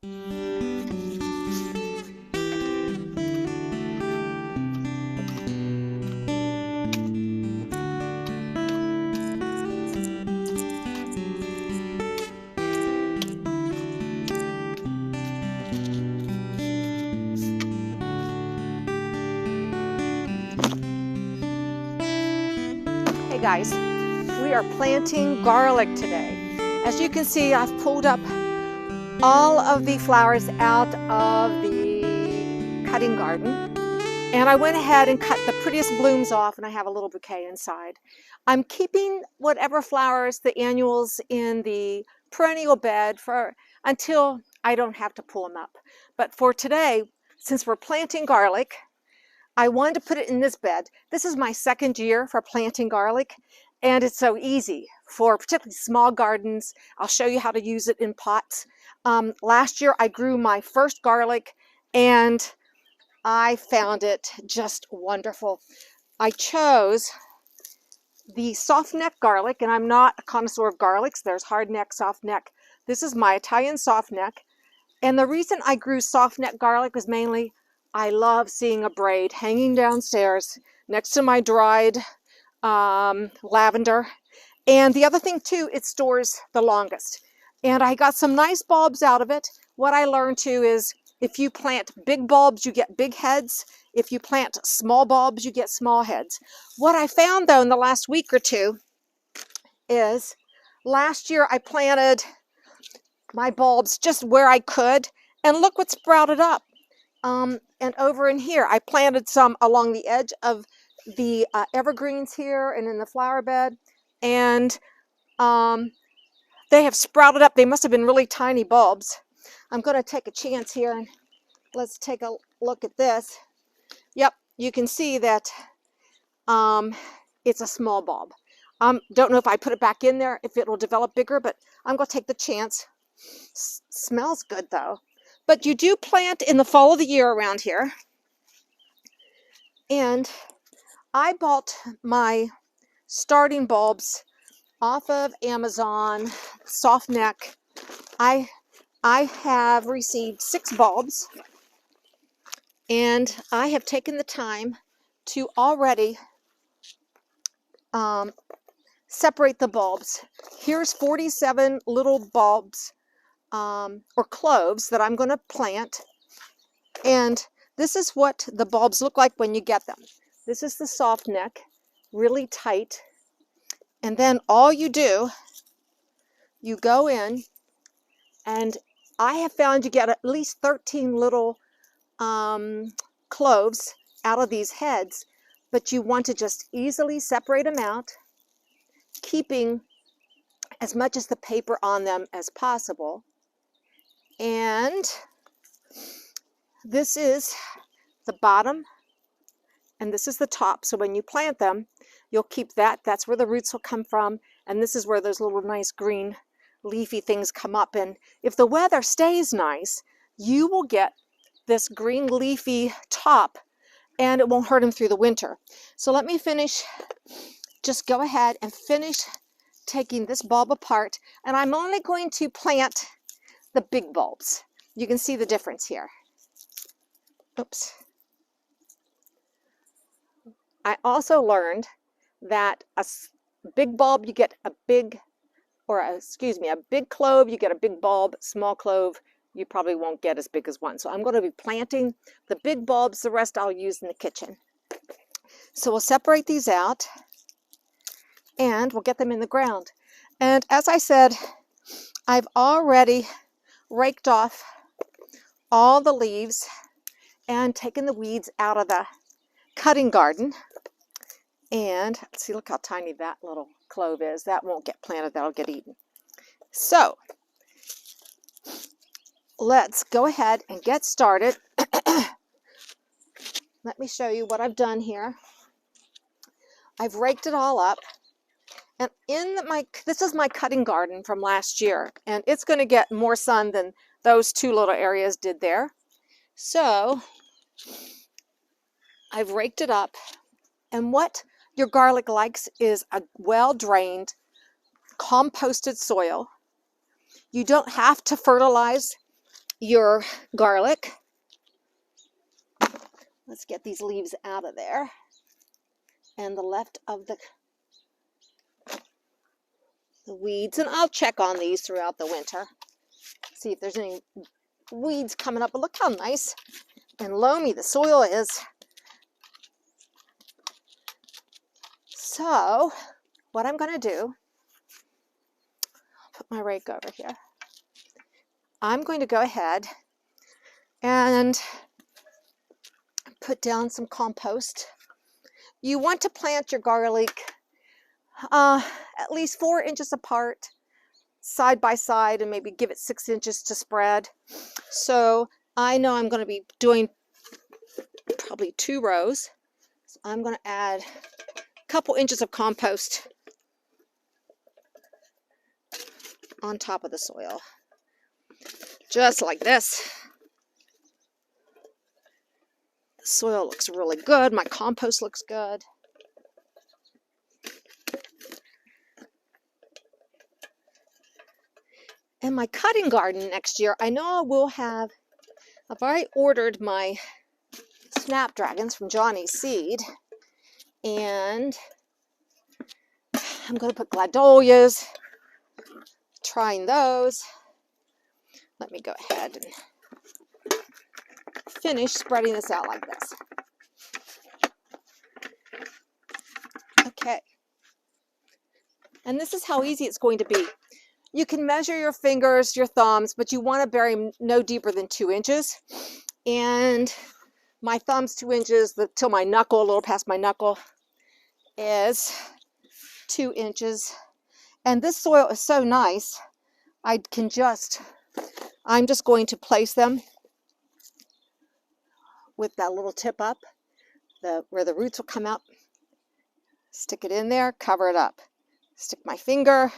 Hey guys, we are planting garlic today. As you can see, I've pulled up all of the flowers out of the cutting garden, and I went ahead and cut the prettiest blooms off, and I have a little bouquet inside. I'm keeping whatever flowers, the annuals, in the perennial bed until I don't have to pull them up. But for today, since we're planting garlic, I wanted to put it in this bed. This is my second year for planting garlic, and it's so easy for particularly small gardens. I'll show you how to use it in pots. Last year I grew my first garlic, and I found it just wonderful. I chose the soft neck garlic, and I'm not a connoisseur of garlics. There's hard neck, soft neck. This is my Italian soft neck, and the reason I grew soft neck garlic was mainly I love seeing a braid hanging downstairs next to my dried lavender. And the other thing too, it stores the longest. And I got some nice bulbs out of it. What I learned too is if you plant big bulbs, you get big heads. If you plant small bulbs, you get small heads. What I found though in the last week or two is last year I planted my bulbs just where I could, and look what sprouted up. And over in here, I planted some along the edge of the evergreens here and in the flower bed. And they have sprouted up. They must have been really tiny bulbs. I'm going to take a chance here and let's take a look at this. Yep, you can see that it's a small bulb. Don't know if I put it back in there, if it will develop bigger, but I'm going to take the chance. Smells good though. But you do plant in the fall of the year around here. And I bought my starting bulbs off of Amazon, soft neck. I have received 6 bulbs, and I have taken the time to already separate the bulbs. Here's 47 little bulbs or cloves that I'm going to plant, and this is what the bulbs look like when you get them. This is the soft neck, really tight, and then all you do, you go in, and I have found you get at least 13 little cloves out of these heads, but you want to just easily separate them out, keeping as much as the paper on them as possible. And this is the bottom, and this is the top. So when you plant them, you'll keep that. That's where the roots will come from. And this is where those little nice green leafy things come up. And if the weather stays nice, you will get this green leafy top, and it won't hurt them through the winter. So let me finish. Just go ahead and finish taking this bulb apart. And I'm only going to plant the big bulbs. You can see the difference here. Oops. I also learned that a big bulb, you get a big, a big clove, you get a big bulb. Small clove, you probably won't get as big as one. So I'm going to be planting the big bulbs. The rest I'll use in the kitchen. So we'll separate these out, and we'll get them in the ground. And as I said, I've already raked off all the leaves and taken the weeds out of the cutting garden. And see, look how tiny that little clove is. That won't get planted, that'll get eaten. So let's go ahead and get started. Let me show you what I've done here. I've raked it all up. And this is my cutting garden from last year, and it's going to get more sun than those 2 little areas did there. So I've raked it up, and what your garlic likes is a well-drained, composted soil. You don't have to fertilize your garlic. Let's get these leaves out of there. And the left of the weeds. And I'll check on these throughout the winter. See if there's any weeds coming up. But look how nice and loamy the soil is. So what I'm going to do, I'll put my rake over here. I'm going to go ahead and put down some compost. You want to plant your garlic at least 4 inches apart, side by side, and maybe give it 6 inches to spread. So I know I'm going to be doing probably 2 rows. So I'm going to add a couple inches of compost on top of the soil, just like this. The soil looks really good. My compost looks good. And my cutting garden next year, I know I will have, I've already ordered my snapdragons from Johnny's Seed. And I'm going to put gladolias, trying those. Let me go ahead and finish spreading this out like this. Okay. And this is how easy it's going to be. You can measure your fingers, your thumbs, but you want to bury no deeper than 2 inches. And my thumb's 2 inches, till my knuckle, a little past my knuckle, is 2 inches. And this soil is so nice, I'm just going to place them with that little tip up, where the roots will come out. Stick it in there, cover it up. Stick my finger,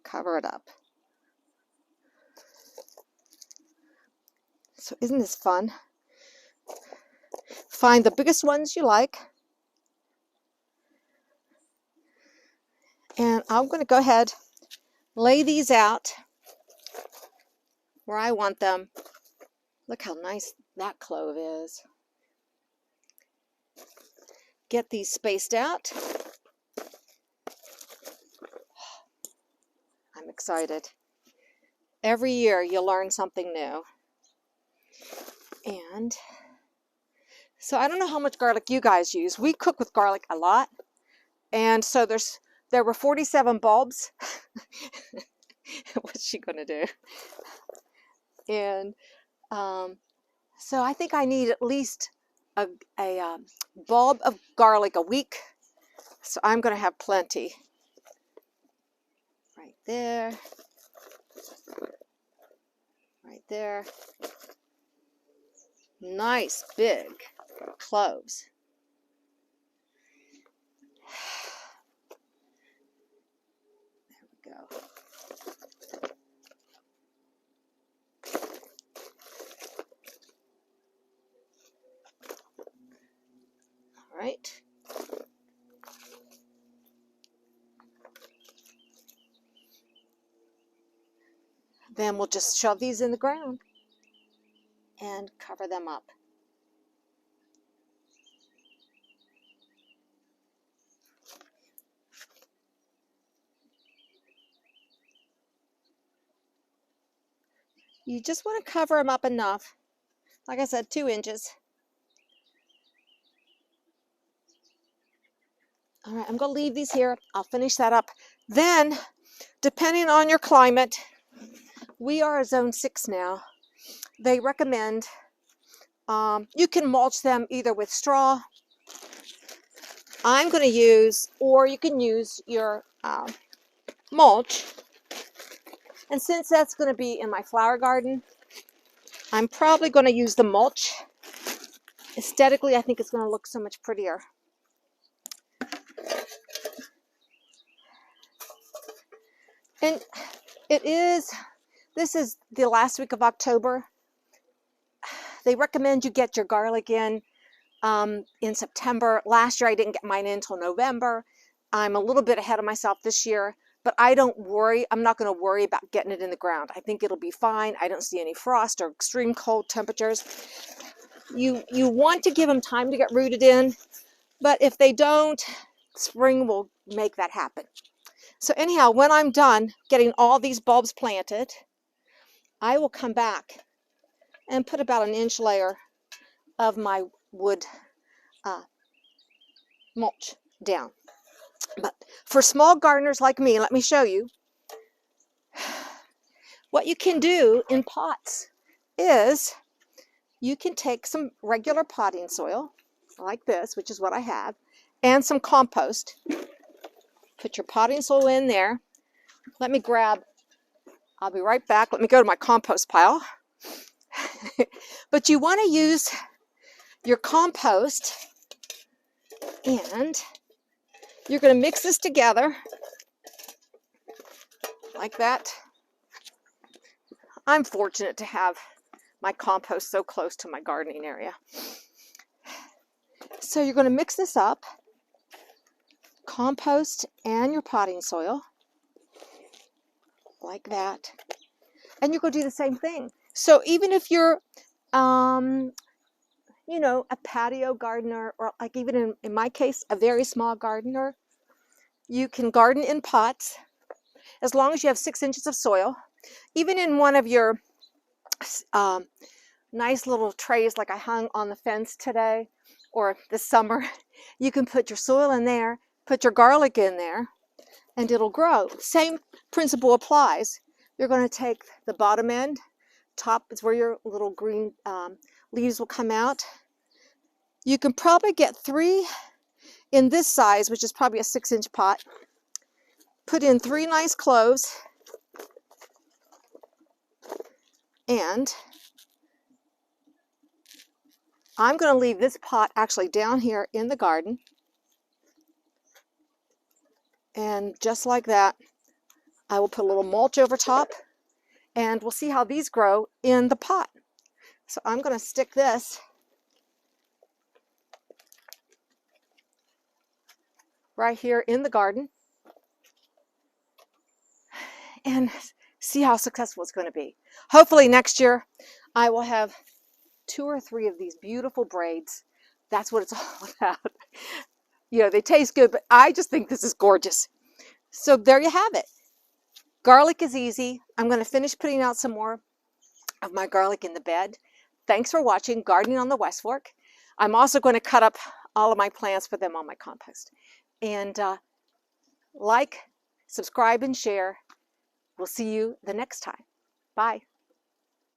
cover it up. So isn't this fun? Find the biggest ones you like. And I'm going to go ahead, lay these out where I want them. Look how nice that clove is. Get these spaced out. I'm excited. Every year you learn something new. And so I don't know how much garlic you guys use. We cook with garlic a lot. And so there were 47 bulbs. What's she gonna do? And so I think I need at least a bulb of garlic a week. So I'm gonna have plenty. Right there. Right there. Nice big cloves. There we go. All right. Then we'll just shove these in the ground and cover them up. You just want to cover them up enough. Like I said, 2 inches. All right, I'm going to leave these here. I'll finish that up. Then, depending on your climate, we are a zone 6 now. They recommend you can mulch them either with straw. I'm going to use, or you can use your mulch. And since that's going to be in my flower garden, I'm probably going to use the mulch. Aesthetically, I think it's going to look so much prettier. And this is the last week of October. They recommend you get your garlic in September. Last year I didn't get mine in until November. I'm a little bit ahead of myself this year. but I don't worry. I'm not going to worry about getting it in the ground. I think it'll be fine. I don't see any frost or extreme cold temperatures. You want to give them time to get rooted in, but if they don't, spring will make that happen. So anyhow, when I'm done getting all these bulbs planted, I will come back and put about an inch layer of my wood mulch down. But for small gardeners like me, let me show you. What you can do in pots is you can take some regular potting soil like this, which is what I have, and some compost. Put your potting soil in there. Let me grab, I'll be right back. Let me go to my compost pile. But you want to use your compost, and you're going to mix this together like that. I'm fortunate to have my compost so close to my gardening area. So you're going to mix this up, compost and your potting soil, like that. And you're going to do the same thing. So even if you're, you know, a patio gardener, or like even in my case, a very small gardener, you can garden in pots as long as you have 6 inches of soil. Even in one of your nice little trays like I hung on the fence today or this summer, you can put your soil in there, put your garlic in there, and it'll grow. Same principle applies. You're going to take the bottom end, top is where your little green leaves will come out. You can probably get 3 in this size, which is probably a 6-inch pot. Put in 3 nice cloves, and I'm going to leave this pot actually down here in the garden. And just like that, I will put a little mulch over top, and we'll see how these grow in the pot. So I'm going to stick this right here in the garden and see how successful it's going to be. Hopefully next year I will have 2 or 3 of these beautiful braids. That's what it's all about. You know, they taste good, but I just think this is gorgeous. So there you have it. Garlic is easy. I'm going to finish putting out some more of my garlic in the bed. Thanks for watching Gardening on the West Fork. I'm also going to cut up all of my plants, put them on my compost. And like, subscribe, and share. We'll see you the next time. Bye.